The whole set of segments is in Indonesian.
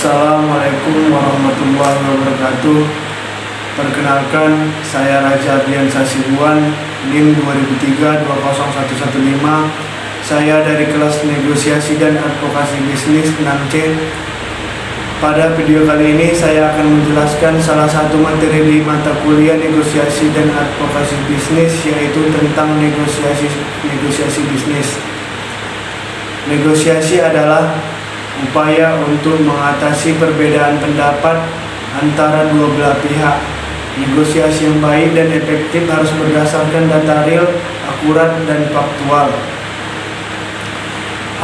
Assalamualaikum warahmatullahi wabarakatuh. Perkenalkan, saya Raja Ardiansa Sibuan, NIM 2003-20115. Saya dari kelas negosiasi dan advokasi bisnis 6C. Pada video kali ini saya akan menjelaskan salah satu materi di mata kuliah negosiasi dan advokasi bisnis, yaitu tentang negosiasi bisnis. Negosiasi adalah upaya untuk mengatasi perbedaan pendapat antara dua belah pihak. Negosiasi yang baik dan efektif harus berdasarkan data real, akurat, dan faktual.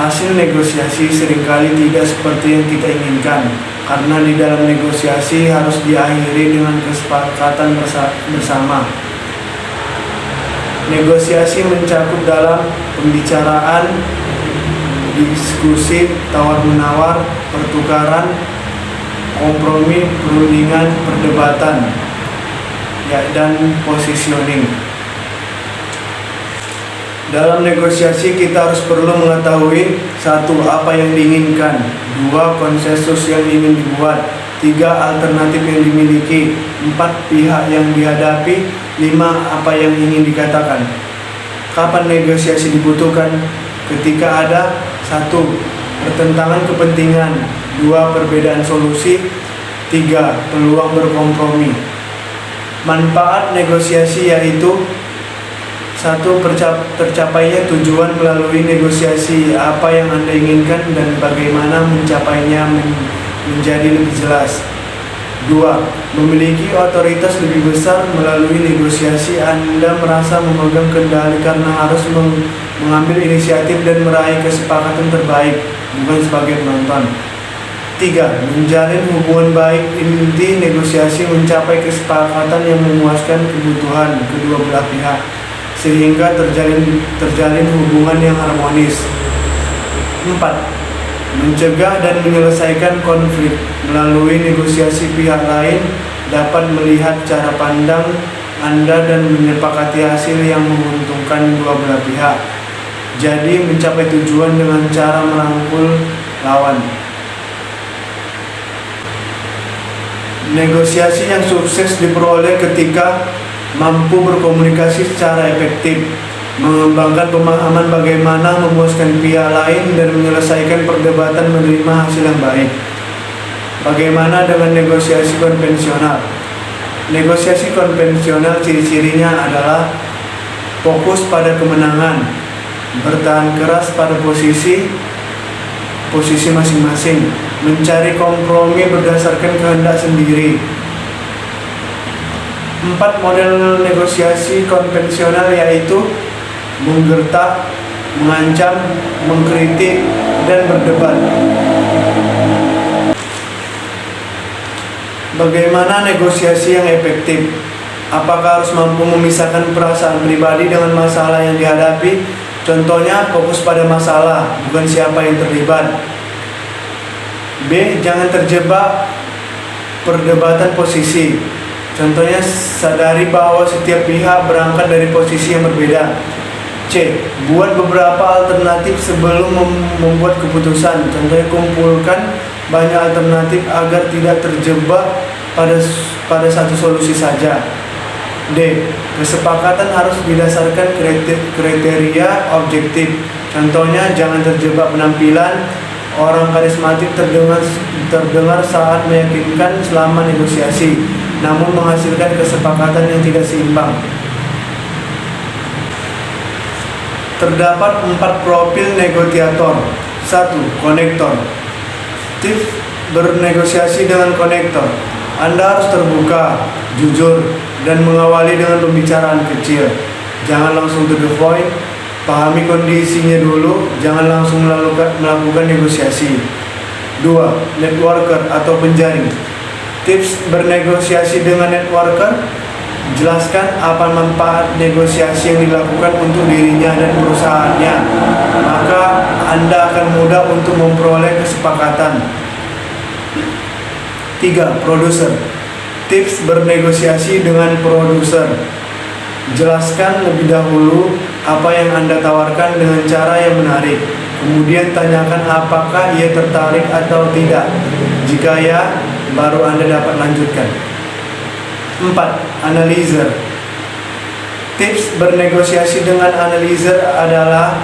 Hasil negosiasi seringkali tidak seperti yang kita inginkan, karena di dalam negosiasi harus diakhiri dengan kesepakatan bersama. Negosiasi mencakup dalam pembicaraan, diskusi, tawar-menawar, pertukaran, kompromi, perundingan, perdebatan, dan positioning. Dalam negosiasi kita harus perlu mengetahui: 1. Apa yang diinginkan, 2. Konsensus yang ingin dibuat, 3. Alternatif yang dimiliki, 4. Pihak yang dihadapi, 5. Apa yang ingin dikatakan. Kapan negosiasi dibutuhkan? Ketika ada: 1. Pertentangan kepentingan, 2. Perbedaan solusi, 3. Peluang berkompromi. Manfaat negosiasi yaitu: 1. Tercapainya tujuan melalui negosiasi. Apa yang Anda inginkan dan bagaimana mencapainya menjadi lebih jelas. 2. Memiliki otoritas lebih besar melalui negosiasi. Anda merasa memegang kendali karena harus mengambil inisiatif dan meraih kesepakatan terbaik, bukan sebagai penonton. 3. Menjalin hubungan baik. Inti negosiasi mencapai kesepakatan yang memuaskan kebutuhan kedua belah pihak, sehingga terjalin hubungan yang harmonis. 4. Mencegah dan menyelesaikan konflik. Melalui negosiasi pihak lain dapat melihat cara pandang Anda dan menyepakati hasil yang menguntungkan dua belah pihak. Jadi mencapai tujuan dengan cara merangkul lawan. Negosiasi yang sukses diperoleh ketika mampu berkomunikasi secara efektif, mengembangkan pemahaman bagaimana memuaskan pihak lain, dan menyelesaikan perdebatan menerima hasil yang baik. Bagaimana dengan negosiasi konvensional? Negosiasi konvensional ciri-cirinya adalah fokus pada kemenangan, bertahan keras pada posisi masing-masing, mencari kompromi berdasarkan kehendak sendiri. 4 model negosiasi konvensional yaitu menggertak, mengancam, mengkritik, dan berdebat. Bagaimana negosiasi yang efektif? Apakah harus mampu memisahkan perasaan pribadi dengan masalah yang dihadapi? Contohnya, fokus pada masalah, bukan siapa yang terlibat. B. Jangan terjebak perdebatan posisi. Contohnya, sadari bahwa setiap pihak berangkat dari posisi yang berbeda. C. Buat beberapa alternatif sebelum membuat keputusan. Contohnya, kumpulkan banyak alternatif agar tidak terjebak pada satu solusi saja. D. Kesepakatan harus didasarkan kriteria objektif. Contohnya, jangan terjebak penampilan. Orang karismatik terdengar saat meyakinkan selama negosiasi, namun menghasilkan kesepakatan yang tidak seimbang. Terdapat 4 profil negosiator. 1. Konektor. Tips bernegosiasi dengan konektor: Anda harus terbuka, jujur, dan mengawali dengan pembicaraan kecil. Jangan langsung to the point. Pahami kondisinya dulu, jangan langsung melakukan negosiasi. 2. Networker atau penjaring. Tips bernegosiasi dengan networker: jelaskan apa manfaat negosiasi yang dilakukan untuk dirinya dan perusahaannya, maka Anda akan mudah untuk memperoleh kesepakatan. 3. Produser. Tips bernegosiasi dengan produser: jelaskan lebih dahulu apa yang Anda tawarkan dengan cara yang menarik. Kemudian tanyakan apakah ia tertarik atau tidak. Jika ya, baru Anda dapat lanjutkan. 4. Analyzer. Tips bernegosiasi dengan analyzer adalah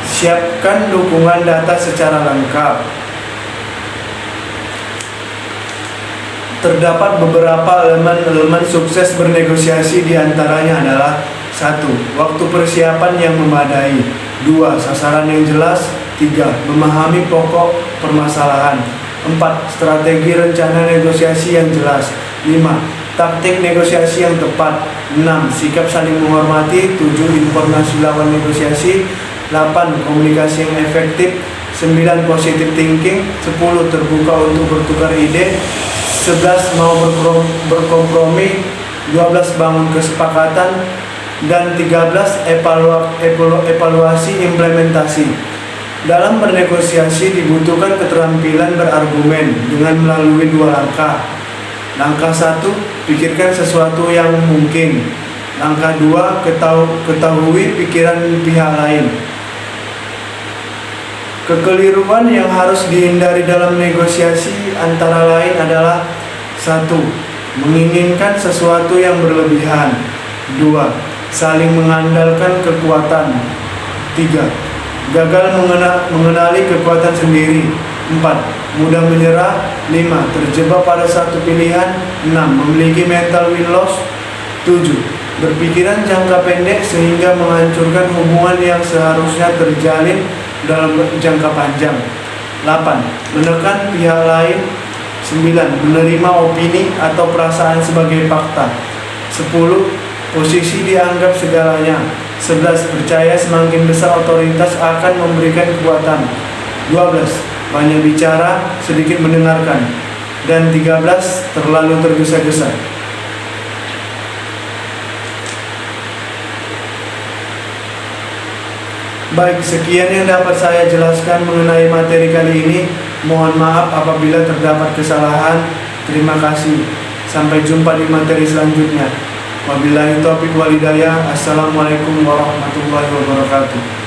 siapkan dukungan data secara lengkap. Terdapat beberapa elemen sukses bernegosiasi, diantaranya adalah 1. Waktu persiapan yang memadai. 2. Sasaran yang jelas. 3. Memahami pokok permasalahan. 4. Strategi rencana negosiasi yang jelas. 5. Taktik negosiasi yang tepat. 6. Sikap saling menghormati. 7. Informasi lawan negosiasi. 8. Komunikasi yang efektif. 9. Positive thinking. 10. Terbuka untuk bertukar ide. 11. Mau berkompromi. 12. Bangun kesepakatan. Dan 13. Evaluasi implementasi. Dalam bernegosiasi dibutuhkan keterampilan berargumen dengan melalui 2 langkah. Langkah 1, pikirkan sesuatu yang mungkin. Langkah 2, ketahui pikiran pihak lain. Kekeliruan yang harus dihindari dalam negosiasi antara lain adalah 1. Menginginkan sesuatu yang berlebihan. 2. Saling mengandalkan kekuatan. 3. Gagal mengenali kekuatan sendiri. 4. Mudah menyerah. 5. Terjebak pada satu pilihan. 6. Memiliki mental win-loss. 7. Berpikiran jangka pendek sehingga menghancurkan hubungan yang seharusnya terjalin dalam jangka panjang. 8. Menekan pihak lain. 9. Menerima opini atau perasaan sebagai fakta. 10. Posisi dianggap segalanya. 11. Percaya semakin besar otoritas akan memberikan kekuatan. 12. Banyak bicara, sedikit mendengarkan. Dan 13. Terlalu tergesa-gesa. Baik, sekian yang dapat saya jelaskan mengenai materi kali ini. Mohon maaf apabila terdapat kesalahan. Terima kasih. Sampai jumpa di materi selanjutnya. Wabillahi taufiq wal hidayah. Assalamualaikum warahmatullahi wabarakatuh.